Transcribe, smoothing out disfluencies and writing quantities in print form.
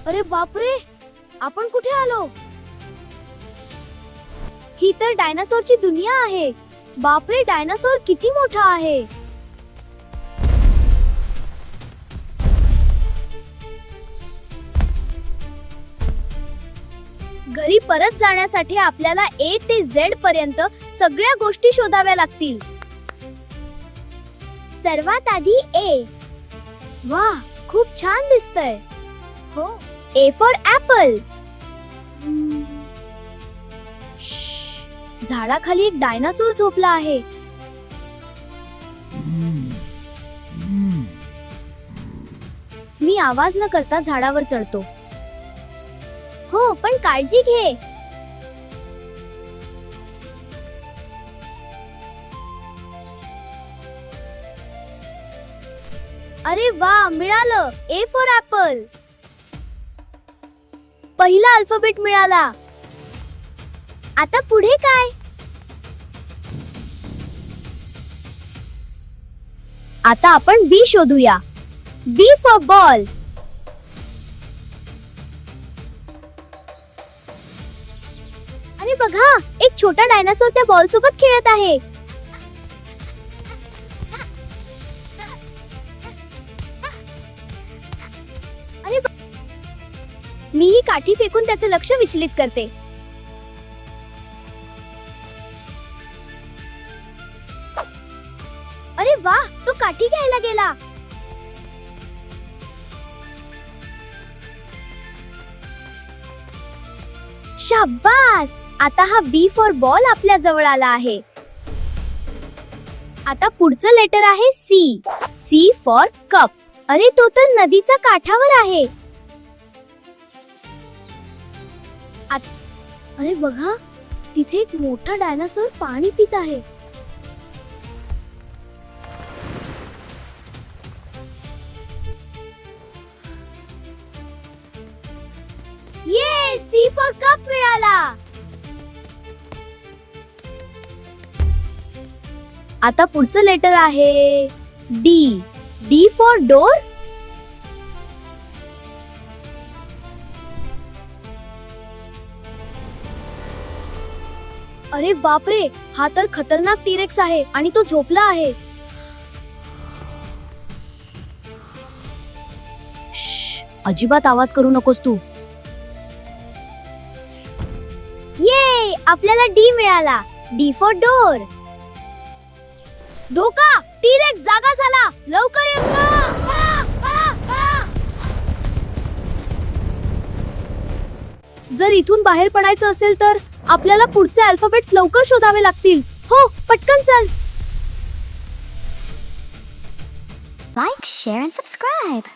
अरे बापरे, आपण कुठे आलो? ही तर डायनासोरची दुनिया आहे. बापरे, डायनासोर किती मोठा आहे. घरी परत जाण्यासाठी आपल्याला A ते Z पर्यंत सगळ्या गोष्टी शोधाव्या लागतील. सर्वात आधी A. वाह, खूप छान दिसतंय. हो, A फॉर ऍपल. झाडाखाली एक डायनासोर झोपला आहे. मी आवाज न करता झाडावर चढतो. हो, पण काळजी घे. अरे वा, मिळालं. A for apple. पहिला अल्फाबेट मिळाला. आता पुढे काय? आता आपण B शोधूया. B for ball. अरे बघा, एक छोटा डायनासोर त्या बॉल सोबत खेळत आहे. अरे मी ही काठी फेकून त्याचे लक्ष विचलित करते. अरे वाह, तो काठी घ्यायला गेला. शाबास. आता हा B फॉर बॉल आपल्या जवळ आला आहे. आता पुढचं लेटर आहे C. C for cup. अरे, तो तर नदीच्या काठावर आहे. अरे बघा, तिथे एक मोठा डायनासोर पाणी पित आहे. ये, C फॉर कप मिळाला. आता पुढचं लेटर आहे D. D for door. अरे बापरे, हा तर खतरनाक टीरेक्स आहे आणि तो झोपला आहे. अजिबात आवाज करू नकोस तू. ये, आपल्याला D मिळाला. D for door. धोका, टीरेक्स जागा झाला. लवकर ये. जर इथून बाहेर पडायचं असेल तर आपल्याला पुढचे अल्फाबेट्स लवकर शोधावे लागतील. हो, पटकन चल. Like, share, and subscribe.